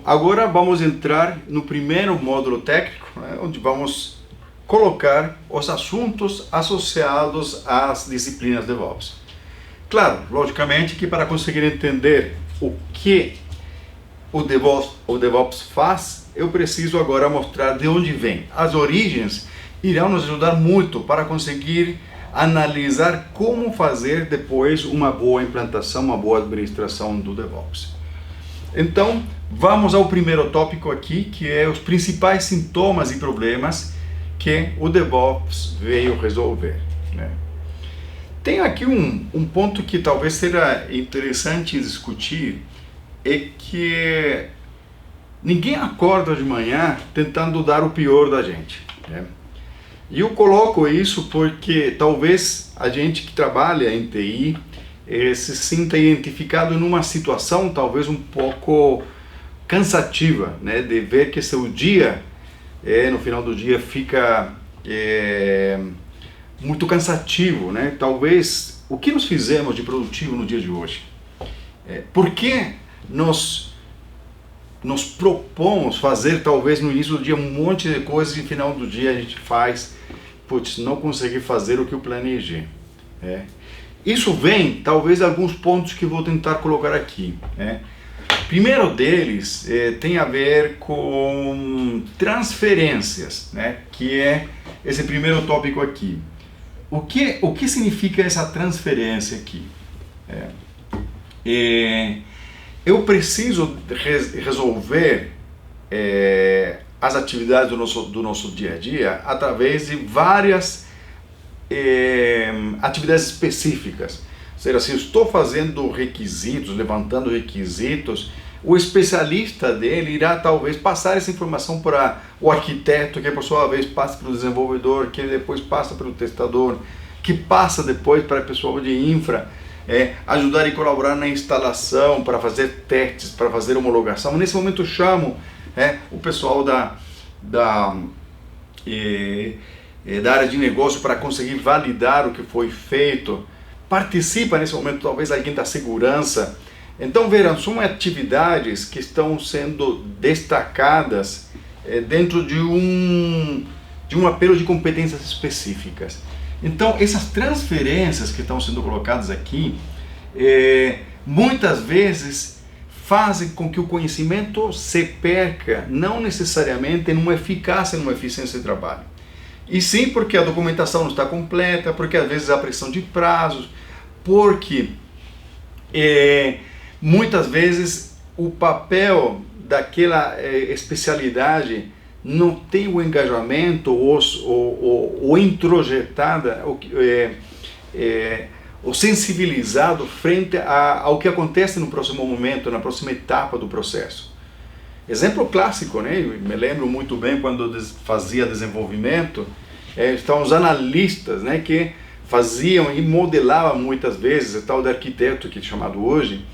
agora vamos entrar no primeiro módulo técnico, né, onde vamos colocar os assuntos associados às disciplinas DevOps. Claro, logicamente que para conseguir entender o que o DevOps faz, eu preciso agora mostrar de onde vem. As origens irão nos ajudar muito para conseguir analisar como fazer depois uma boa implantação, uma boa administração do DevOps. Então, vamos ao primeiro tópico aqui, que é os principais sintomas e problemas que o DevOps veio resolver, né? Tem aqui um ponto que talvez seja interessante discutir, é que ninguém acorda de manhã tentando dar o pior da gente, né? E eu coloco isso porque talvez a gente que trabalha em TI se sinta identificado numa situação talvez um pouco cansativa, né? De ver que seu dia, no final do dia, fica muito cansativo, né? Talvez o que nós fizemos de produtivo no dia de hoje? Por que nos propomos fazer talvez no início do dia um monte de coisas e no final do dia a gente faz, putz, não consegui fazer o que eu planejei, né? Isso vem, talvez, alguns pontos que vou tentar colocar aqui, né? Primeiro deles tem a ver com transferências, né? Que é esse primeiro tópico aqui. O que significa essa transferência aqui? Eu preciso resolver as atividades do nosso dia a dia através de várias atividades específicas. Ou seja, se eu estou fazendo requisitos, levantando requisitos, o especialista dele irá talvez passar essa informação para o arquiteto, que por sua vez passa para o desenvolvedor, que depois passa para o testador, que passa depois para o pessoal de infra, ajudar e colaborar na instalação, para fazer testes, para fazer homologação. Nesse momento eu chamo o pessoal da área de negócio para conseguir validar o que foi feito. Participa nesse momento talvez alguém da segurança. Então verão, são atividades que estão sendo destacadas dentro de um apelo de competências específicas. Então essas transferências que estão sendo colocadas aqui, muitas vezes fazem com que o conhecimento se perca, não necessariamente numa eficácia, numa eficiência de trabalho. E sim porque a documentação não está completa, porque às vezes há pressão de prazos, porque muitas vezes o papel daquela especialidade não tem o engajamento ou introjetada, ou sensibilizado frente ao que acontece no próximo momento, na próxima etapa do processo. Exemplo clássico, né? Eu me lembro muito bem quando fazia desenvolvimento, estavam os analistas, né, que faziam e modelavam muitas vezes, o tal de arquiteto que é chamado hoje,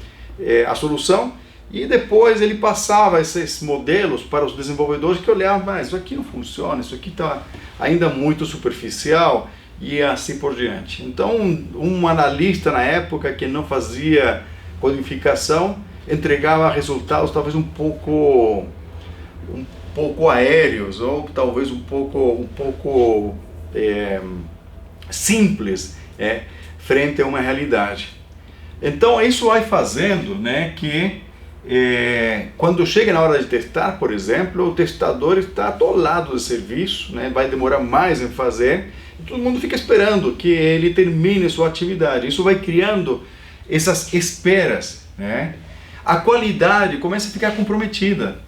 a solução, e depois ele passava esses modelos para os desenvolvedores que olhavam, mas isso aqui não funciona, isso aqui está ainda muito superficial e assim por diante. Então um analista na época que não fazia codificação entregava resultados talvez um pouco aéreos, ou talvez um pouco simples frente a uma realidade. Então isso vai fazendo, né, que quando chega na hora de testar, por exemplo, o testador está atolado de serviço, né, vai demorar mais em fazer, e todo mundo fica esperando que ele termine sua atividade. Isso vai criando essas esperas, né? A qualidade começa a ficar comprometida.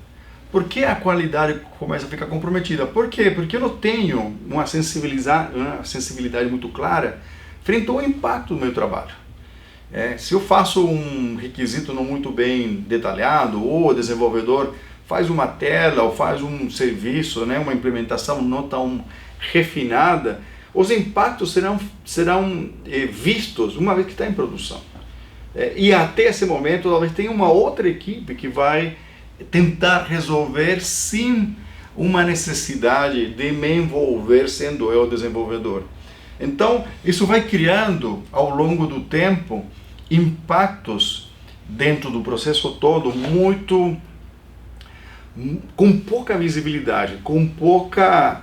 Por que a qualidade começa a ficar comprometida? Por quê? Porque eu não tenho uma sensibilidade muito clara frente ao impacto do meu trabalho. Se eu faço um requisito não muito bem detalhado, ou o desenvolvedor faz uma tela, ou faz um serviço, né, uma implementação não tão refinada, os impactos serão vistos uma vez que está em produção. E até esse momento talvez tenha uma outra equipe que vai tentar resolver sem uma necessidade de me envolver sendo eu o desenvolvedor. Então isso vai criando ao longo do tempo impactos dentro do processo todo muito com pouca visibilidade, com pouca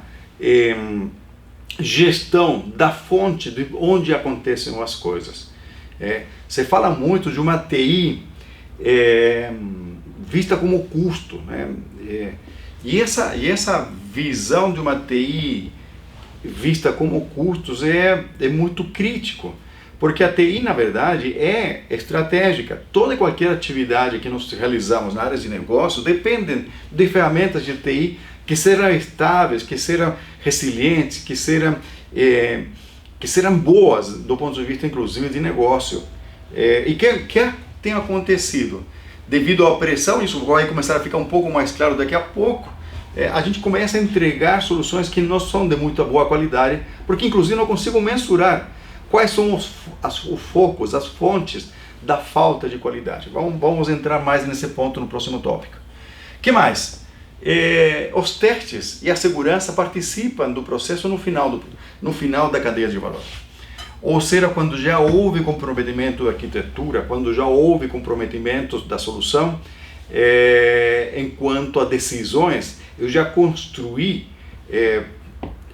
gestão da fonte de onde acontecem as coisas. Você fala muito de uma TI vista como custo, né? E essa visão de uma TI vista como custos é muito crítico, porque a TI, na verdade, é estratégica. Toda e qualquer atividade que nós realizamos na área de negócio dependem de ferramentas de TI que sejam estáveis, que sejam resilientes, que sejam boas do ponto de vista, inclusive, de negócio. E que tem acontecido? Devido à pressão, isso vai começar a ficar um pouco mais claro daqui a pouco, a gente começa a entregar soluções que não são de muita boa qualidade, porque inclusive não consigo mensurar quais são os focos, as fontes da falta de qualidade. Vamos entrar mais nesse ponto no próximo tópico. O que mais? Os testes e a segurança participam do processo no final da cadeia de valor. Ou seja, quando já houve comprometimento da arquitetura, quando já houve comprometimento da solução, enquanto a decisões, eu já construí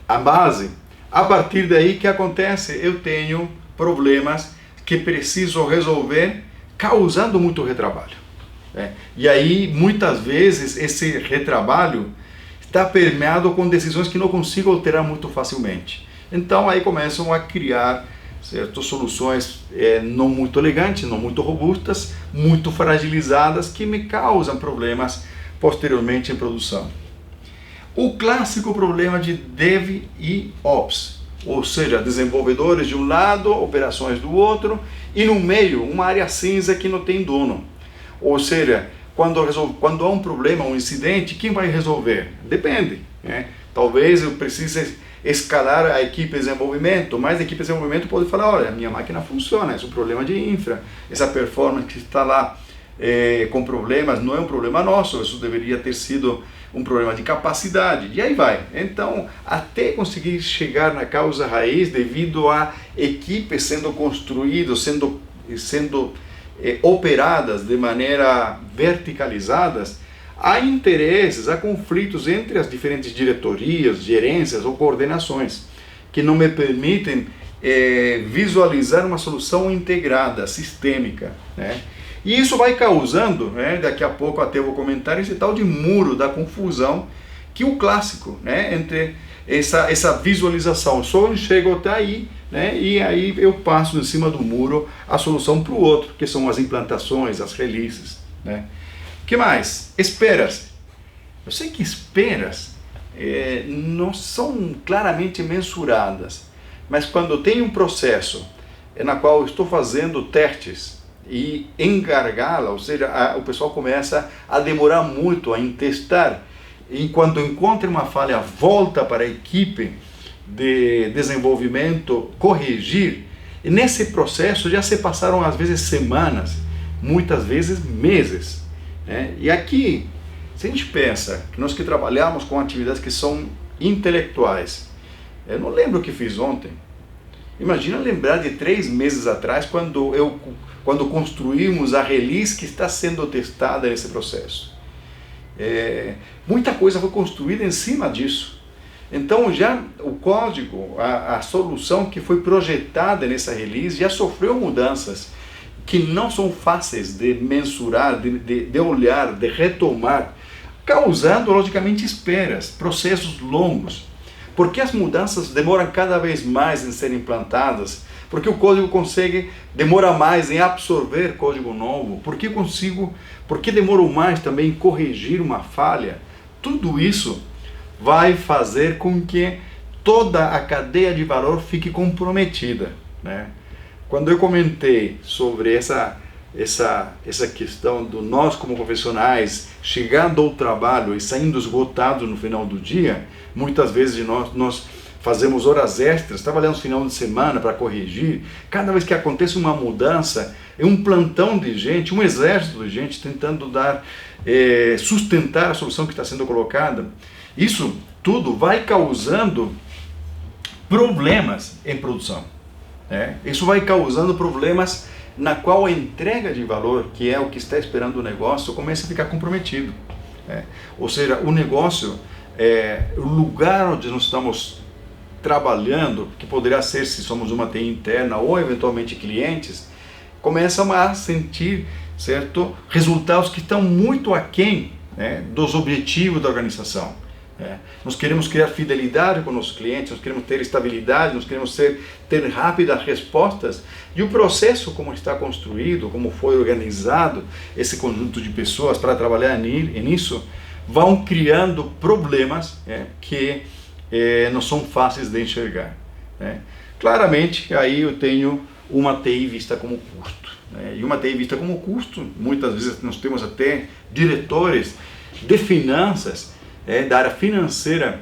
a base. A partir daí, o que acontece? Eu tenho problemas que preciso resolver, causando muito retrabalho. E aí, muitas vezes, esse retrabalho está permeado com decisões que não consigo alterar muito facilmente. Então, aí começam a criar certas soluções não muito elegantes, não muito robustas, muito fragilizadas, que me causam problemas posteriormente em produção. O clássico problema de Dev e Ops, ou seja, desenvolvedores de um lado, operações do outro, e no meio uma área cinza que não tem dono. Ou seja, quando há um problema, um incidente, quem vai resolver? Depende. Talvez eu precise escalar a equipe de desenvolvimento, mas a equipe de desenvolvimento pode falar, olha, a minha máquina funciona, esse é um problema de infra, essa performance que está lá com problemas não é um problema nosso, isso deveria ter sido um problema de capacidade, e aí vai. Então, até conseguir chegar na causa raiz, devido a equipes sendo construídas, sendo operadas de maneira verticalizadas, há interesses, há conflitos entre as diferentes diretorias, gerências ou coordenações, que não me permitem visualizar uma solução integrada, sistêmica, né? E isso vai causando, daqui a pouco até eu vou comentar, esse tal de muro da confusão, que é o clássico, entre essa visualização. Só eu chego até aí, e aí eu passo em cima do muro a solução para o outro, que são as implantações, as releases. O que mais? Esperas. Eu sei que esperas não são claramente mensuradas, mas quando tem um processo na qual eu estou fazendo testes e em gargala, ou seja, o pessoal começa a demorar muito em testar, enquanto encontra uma falha, volta para a equipe de desenvolvimento corrigir, e nesse processo já se passaram às vezes semanas, muitas vezes meses. E aqui, se a gente pensa que nós que trabalhamos com atividades que são intelectuais, eu não lembro o que fiz ontem. Imagina lembrar de 3 meses atrás, quando construímos a release que está sendo testada nesse processo. Muita coisa foi construída em cima disso. Então já o código, a solução que foi projetada nessa release já sofreu mudanças que não são fáceis de mensurar, de olhar, de retomar, causando logicamente esperas, processos longos. Porque as mudanças demoram cada vez mais em serem implantadas, porque o código demora mais em absorver código novo, porque demorou mais também em corrigir uma falha. Tudo isso vai fazer com que toda a cadeia de valor fique comprometida, Quando eu comentei sobre essa questão do nós como profissionais chegando ao trabalho e saindo esgotados no final do dia, muitas vezes nós fazemos horas extras, trabalhamos final de semana para corrigir. Cada vez que acontece uma mudança, é um plantão de gente, um exército de gente tentando sustentar a solução que está sendo colocada. Isso tudo vai causando problemas em produção. Isso vai causando problemas na qual a entrega de valor, que é o que está esperando o negócio, começa a ficar comprometido. Ou seja, o negócio, o lugar onde nós estamos trabalhando, que poderá ser se somos uma TI interna ou eventualmente clientes, começam a sentir, certo, resultados que estão muito aquém, né, dos objetivos da organização. Nós queremos criar fidelidade com nossos clientes, nós queremos ter estabilidade, nós queremos ter rápidas respostas, e o processo como está construído, como foi organizado esse conjunto de pessoas para trabalhar nisso, vão criando problemas que não são fáceis de enxergar. Claramente, aí eu tenho uma TI vista como custo. E uma TI vista como custo, muitas vezes nós temos até diretores de finanças, da área financeira,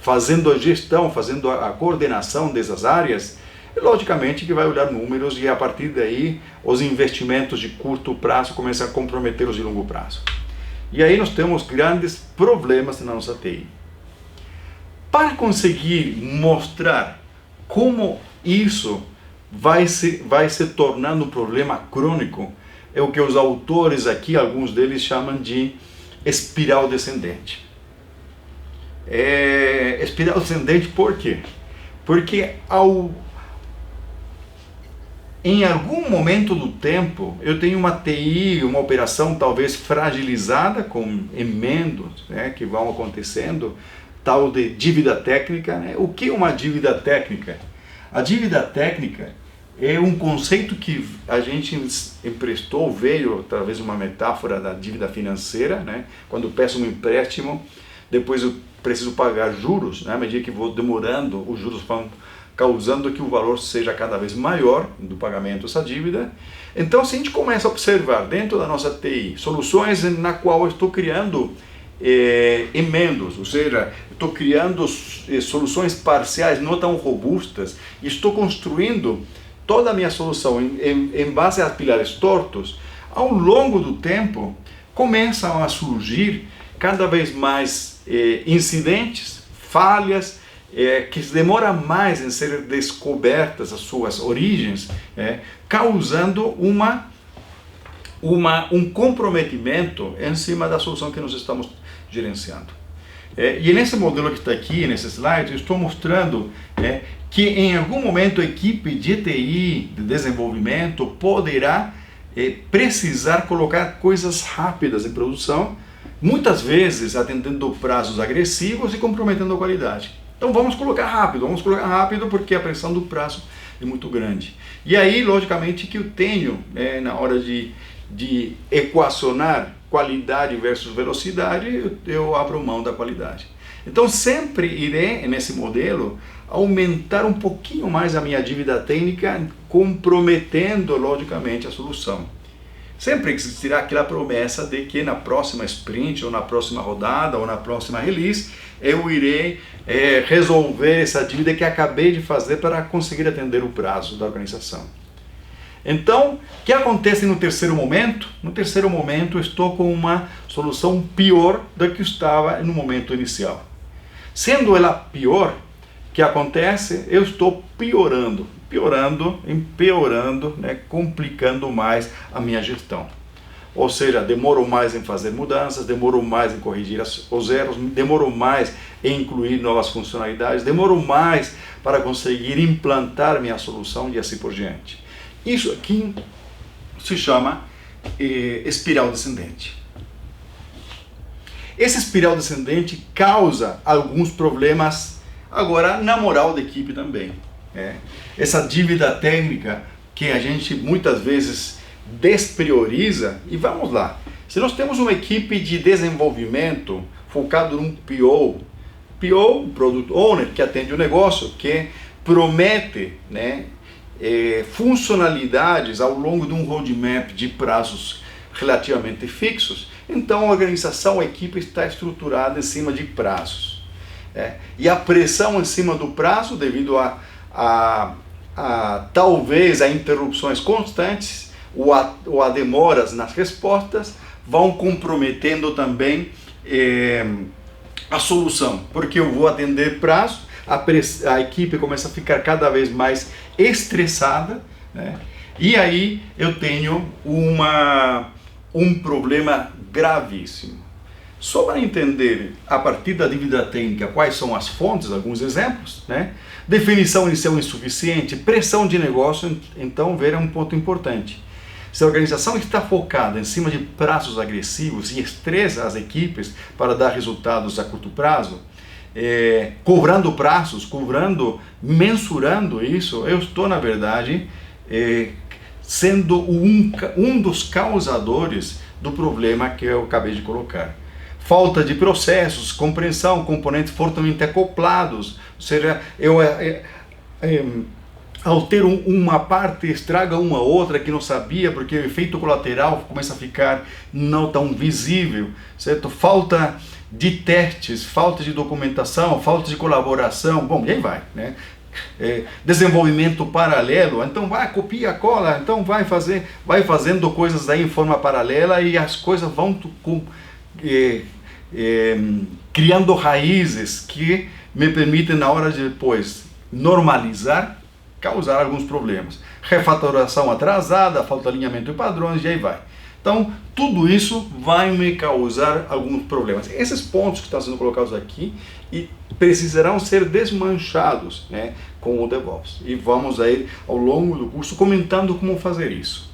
fazendo a gestão, fazendo a coordenação dessas áreas, logicamente que vai olhar números e a partir daí os investimentos de curto prazo começam a comprometer os de longo prazo. E aí nós temos grandes problemas na nossa TI. Para conseguir mostrar como isso vai se tornando um problema crônico, é o que os autores aqui, alguns deles chamam de espiral descendente. Espiral descendente por quê? Porque em algum momento do tempo eu tenho uma TI, uma operação talvez fragilizada com emendas, que vão acontecendo, tal de dívida técnica. O que é uma dívida técnica? A dívida técnica é um conceito que a gente emprestou, veio através de uma metáfora da dívida financeira, quando eu peço um empréstimo, depois eu preciso pagar juros, à medida que vou demorando, os juros vão causando que o valor seja cada vez maior do pagamento dessa dívida. Então, se a gente começa a observar dentro da nossa TI soluções na qual eu estou criando emendas, ou seja, estou criando soluções parciais não tão robustas, e estou construindo toda a minha solução em base a pilares tortos, ao longo do tempo começam a surgir cada vez mais incidentes, falhas, que demoram mais em ser descobertas as suas origens, causando um comprometimento em cima da solução que nós estamos gerenciando. E nesse modelo que está aqui, nesse slide, eu estou mostrando que em algum momento a equipe de TI, de desenvolvimento, poderá precisar colocar coisas rápidas em produção, muitas vezes atendendo prazos agressivos e comprometendo a qualidade. Então vamos colocar rápido porque a pressão do prazo é muito grande. E aí, logicamente, que eu tenho, na hora de equacionar qualidade versus velocidade, eu abro mão da qualidade. Então sempre irei, nesse modelo, aumentar um pouquinho mais a minha dívida técnica, comprometendo, logicamente, a solução. Sempre existirá aquela promessa de que na próxima sprint, ou na próxima rodada, ou na próxima release, eu irei resolver essa dívida que acabei de fazer para conseguir atender o prazo da organização. Então, o que acontece no terceiro momento? No terceiro momento, eu estou com uma solução pior do que estava no momento inicial. Sendo ela pior, o que acontece? Eu estou empeorando, complicando mais a minha gestão. Ou seja, demoro mais em fazer mudanças, demoro mais em corrigir os erros, demoro mais em incluir novas funcionalidades, demoro mais para conseguir implantar minha solução e assim por diante. Isso aqui se chama espiral descendente. Esse espiral descendente causa alguns problemas, agora, na moral da equipe também. Essa dívida técnica que a gente muitas vezes desprioriza, e vamos lá, se nós temos uma equipe de desenvolvimento focado num PO, Product Owner, que atende o negócio, que promete, funcionalidades ao longo de um roadmap de prazos relativamente fixos, então a organização, a equipe está estruturada em cima de prazos. E a pressão em cima do prazo, devido talvez a interrupções constantes ou a demoras nas respostas, vão comprometendo também a solução, porque eu vou atender prazo, a equipe começa a ficar cada vez mais estressada, e aí eu tenho um problema gravíssimo. Só para entender, a partir da dívida técnica, quais são as fontes, alguns exemplos, né? Definição inicial insuficiente, pressão de negócio, então ver é um ponto importante. Se a organização está focada em cima de prazos agressivos e estressa as equipes para dar resultados a curto prazo, cobrando prazos, mensurando isso, eu estou, na verdade, sendo um dos causadores do problema que eu acabei de colocar. Falta de processos, compreensão, componentes fortemente acoplados, ou seja, ao ter uma parte estraga uma outra que não sabia, porque o efeito colateral começa a ficar não tão visível, certo? Falta de testes, falta de documentação, falta de colaboração, bom, e aí vai, né? Desenvolvimento paralelo, então vai, copia, cola, então vai fazendo coisas aí em forma paralela e as coisas vão criando raízes que me permitem, na hora de depois normalizar, causar alguns problemas. Refatoração atrasada, falta de alinhamento de padrões, e aí vai. Então, tudo isso vai me causar alguns problemas. Esses pontos que estão sendo colocados aqui e precisarão ser desmanchados, né, com o DevOps. E vamos aí, ao longo do curso, comentando como fazer isso.